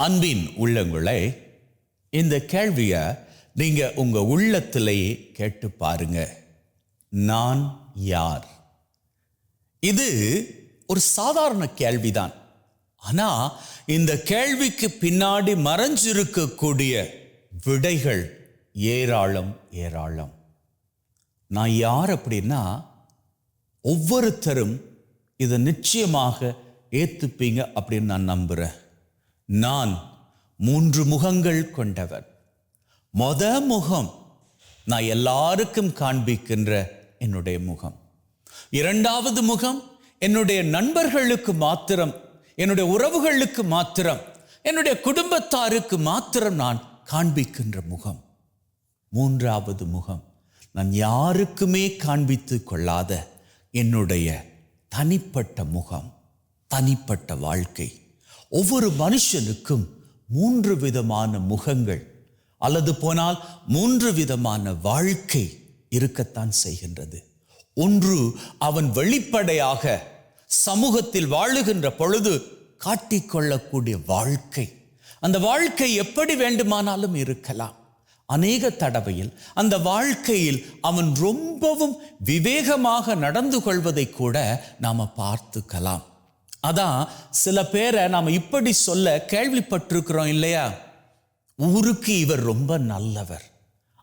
அன்பின் உள்ளங்களே, இந்த கேள்வியை நீங்க உங்க உள்ளத்திலேயே கேட்டு பாருங்க. நான் யார்? இது ஒரு சாதாரண கேள்விதான். ஆனா இந்த கேள்விக்கு பின்னாடி மறைஞ்சிருக்கக்கூடிய விடைகள் ஏராளம் ஏராளம். நான் யார் அப்படின்னா, ஒவ்வொருத்தரும் இதை நிச்சயமாக ஏத்துப்பீங்க அப்படின்னு நான் நம்புறேன். நான் 3 முகங்கள் கொண்டவர். முகம் நான் எல்லாருக்கும் காண்பிக்கின்ற என்னுடைய முகம். 2வது முகம் என்னுடைய நண்பர்களுக்கு மாத்திரம், என்னுடைய உறவுகளுக்கு மாத்திரம், என்னுடைய குடும்பத்தாருக்கு மாத்திரம் நான் காண்பிக்கின்ற முகம். 3வது முகம் நான் யாருக்குமே காண்பித்து கொள்ளாத என்னுடைய தனிப்பட்ட முகம், தனிப்பட்ட வாழ்க்கை. ஒவ்வொரு மனுஷனுக்கும் 3 விதமான முகங்கள் அல்லது போனால் 3 விதமான வாழ்க்கை இருக்கத்தான் செய்கின்றது. ஒன்று, அவன் வெளிப்படையாக சமூகத்தில் வாழுகின்ற பொழுது காட்டிக்கொள்ளக்கூடிய வாழ்க்கை. அந்த வாழ்க்கை எப்படி வேண்டுமானாலும் இருக்கலாம். அநேக தடவையில் அந்த வாழ்க்கையில் அவன் ரொம்பவும் விவேகமாக நடந்து கொள்வதை கூட நாம பார்த்துக்கலாம். அதான் சில பேரை நாம இப்படி சொல்ல கேள்விப்பட்டிருக்கிறோம் இல்லையா? ஊருக்கு இவர் ரொம்ப நல்லவர்,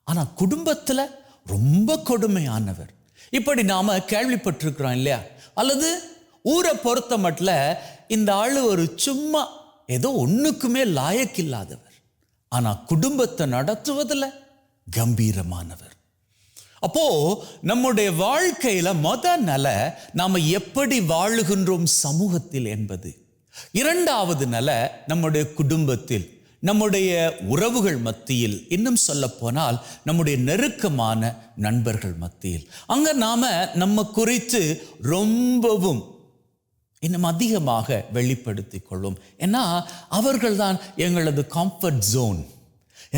ஆனா குடும்பத்துல ரொம்ப கொடுமையானவர். இப்படி நாம கேள்விப்பட்டிருக்கிறோம் இல்லையா? அல்லது ஊரை பொறுத்த மட்டும் இந்த ஆளு ஒரு சும்மா ஏதோ ஒண்ணுக்குமே லாயக்கில்லாதவர், ஆனா குடும்பத்தை நடத்துவதில் கம்பீரமானவர். அப்போ நம்முடைய வாழ்க்கையில நிலை நாம எப்படி வாழுகின்றோம் சமூகத்தில் என்பது. 2வது நிலை நம்முடைய குடும்பத்தில், நம்முடைய உறவுகள் மத்தியில், இன்னும் சொல்ல போனால் நம்முடைய நெருக்கமான நண்பர்கள் மத்தியில். அங்க நாம நம்ம குறித்து ரொம்பவும் இன்னும் அதிகமாக வெளிப்படுத்திக் கொள்வோம். ஏன்னா அவர்கள் தான் எங்களது கம்ஃபர்ட் ஜோன்,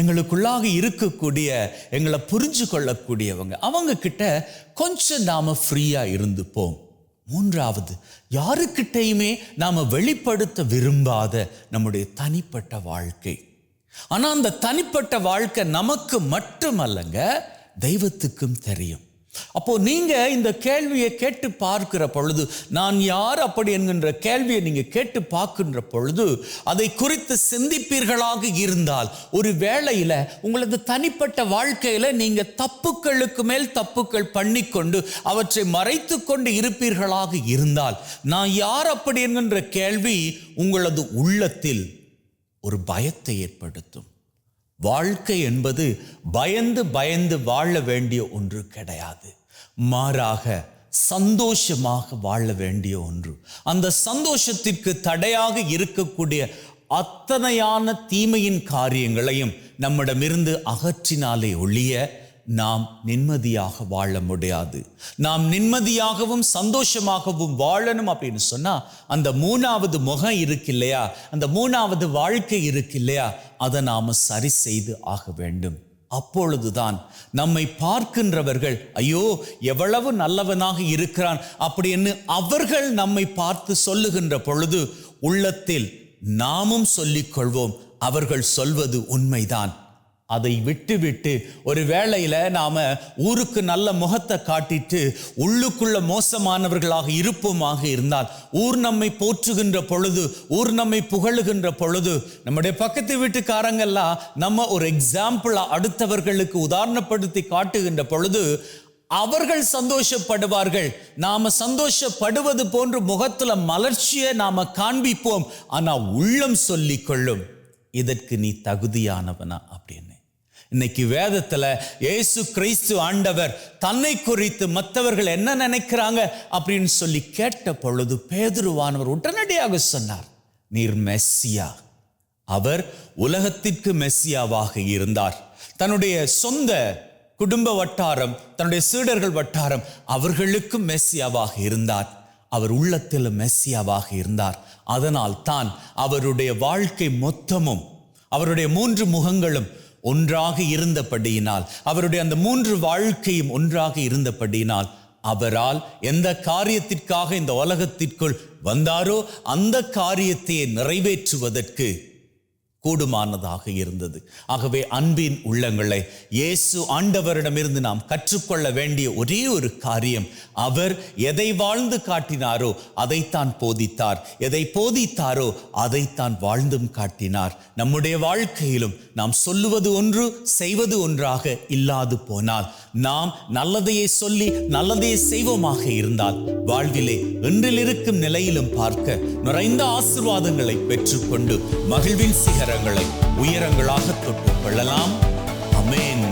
எங்களுக்குள்ளாக இருக்கக்கூடிய, எங்களை புரிஞ்சு கொள்ளக்கூடியவங்க. அவங்க கிட்ட கொஞ்சம் நாம ஃப்ரீயா இருந்துப்போம். 3வது, யாருக்கிட்டையுமே நாம வெளிப்படுத்த விரும்பாத நம்முடைய தனிப்பட்ட வாழ்க்கை. ஆனா அந்த தனிப்பட்ட வாழ்க்கை நமக்கு மட்டுமல்லங்க, தெய்வத்துக்கும் தெரியும். அப்போ நீங்க இந்த கேள்வியை கேட்டு பார்க்கிற பொழுது, நான் யார் அப்படி என்கின்ற கேள்வியை நீங்க கேட்டு பார்க்கின்ற பொழுது, அதை குறித்து சிந்திப்பீர்களாக இருந்தால், ஒரு வேளையில உங்களது தனிப்பட்ட வாழ்க்கையில நீங்க தப்புக்களுக்கு மேல் தப்புக்கள் பண்ணிக்கொண்டு அவற்றை மறைத்து கொண்டு இருப்பீர்களாக இருந்தால், நான் யார் அப்படி என்கின்ற கேள்வி உங்களது உள்ளத்தில் ஒரு பயத்தை ஏற்படுத்தும். வாழ்க்கை என்பது பயந்து பயந்து வாழ வேண்டிய ஒன்று கிடையாது. மாறாக சந்தோஷமாக வாழ வேண்டிய ஒன்று. அந்த சந்தோஷத்திற்கு தடையாக இருக்கக்கூடிய அத்தனையான தீமையின் காரியங்களையும் நம்மிடமிருந்து அகற்றினாலே ஒழிய நாம் நிம்மதியாக வாழ முடியாது. நாம் நிம்மதியாகவும் சந்தோஷமாகவும் வாழணும் அப்படின்னு சொன்னா, அந்த 3வது முகம் இருக்கு இல்லையா, அந்த 3வது வாழ்க்கை இருக்கு இல்லையா, அதை நாம சரி செய்து ஆக வேண்டும். அப்பொழுதுதான் நம்மை பார்க்கின்றவர்கள், ஐயோ எவ்வளவு நல்லவனாக இருக்கிறான் அப்படின்னு அவர்கள் நம்மை பார்த்து சொல்லுகின்ற பொழுது உள்ளத்தில் நாமும் சொல்லிக் கொள்வோம், அவர்கள் சொல்வது உண்மைதான். அதை விட்டு ஒரு வேளையில நாம ஊருக்கு நல்ல முகத்தை காட்டிட்டு உள்ளுக்குள்ள மோசமானவர்களாக இருப்போமாக இருந்தால், ஊர் நம்மை போற்றுகின்ற பொழுது, ஊர் நம்மை புகழுகின்ற பொழுது, நம்முடைய பக்கத்து வீட்டுக்காரங்கெல்லாம் நம்ம ஒரு எக்ஸாம்பிளா அடுத்தவர்களுக்கு உதாரணப்படுத்தி காட்டுகின்ற பொழுது அவர்கள் சந்தோஷப்படுவார்கள். நாம சந்தோஷப்படுவது போன்று முகத்துல மலர்ச்சியை நாம காண்பிப்போம். ஆனா உள்ளம் சொல்லிக் கொள்ளும், இதற்கு நீ தகுதியானவனா அப்படின்னு. இன்னைக்கு வேதத்துல இயேசு கிறிஸ்து ஆண்டவர் தன்னை குறித்து மற்றவர்கள் என்ன நினைக்கிறாங்க அப்படின்னு சொல்லி கேட்ட பொழுது பேதுருவானவர் உடனடியாக சொன்னார், நீர் மெஸ்ஸியா. அவர் உலகத்திற்கு மெஸ்ஸியாவாக இருந்தார். தன்னுடைய சொந்த குடும்ப வட்டாரம், தன்னுடைய சீடர்கள் வட்டாரம், அவர்களுக்கு மெஸ்ஸியாவாக இருந்தார். அவர் உள்ளத்தில் மெஸ்ஸியாவாக இருந்தார். அதனால் தான் அவருடைய வாழ்க்கை மொத்தமும், அவருடைய 3 முகங்களும் ஒன்றாக இருந்தபடியினால், அவருடைய அந்த 3 வாழ்க்கையும் ஒன்றாக இருந்தபடியினால், அவரால் எந்த காரியத்திற்காக இந்த உலகத்திற்குள் வந்தாரோ அந்த காரியத்தை நிறைவேற்றுவதற்கு கூடுமானதாக இருந்தது. ஆகவே அன்பின் உள்ளங்களை, இயேசு ஆண்டவரிடமிருந்து நாம் கற்றுக்கொள்ள வேண்டிய ஒரே ஒரு காரியம், அவர் எதை வாழ்ந்து காட்டினாரோ அதைத்தான் போதித்தார், எதை போதித்தாரோ அதைத்தான் வாழ்ந்தும் காட்டினார். நம்முடைய வாழ்க்கையிலும் நாம் சொல்லுவது ஒன்று செய்வது ஒன்றாக இல்லாது போனால், நாம் நல்லதையே சொல்லி நல்லதையே செய்வோமாக இருந்தால், வாழ்விலே இன்றில் இருக்கும் நிலையிலும் பார்க்க நிறைந்த ஆசீர்வாதங்களை பெற்றுக்கொண்டு மகிழ்வின் சிகரங்களை உயரங்களாக தொட்டுக் கொள்ளலாம். ஆமென்.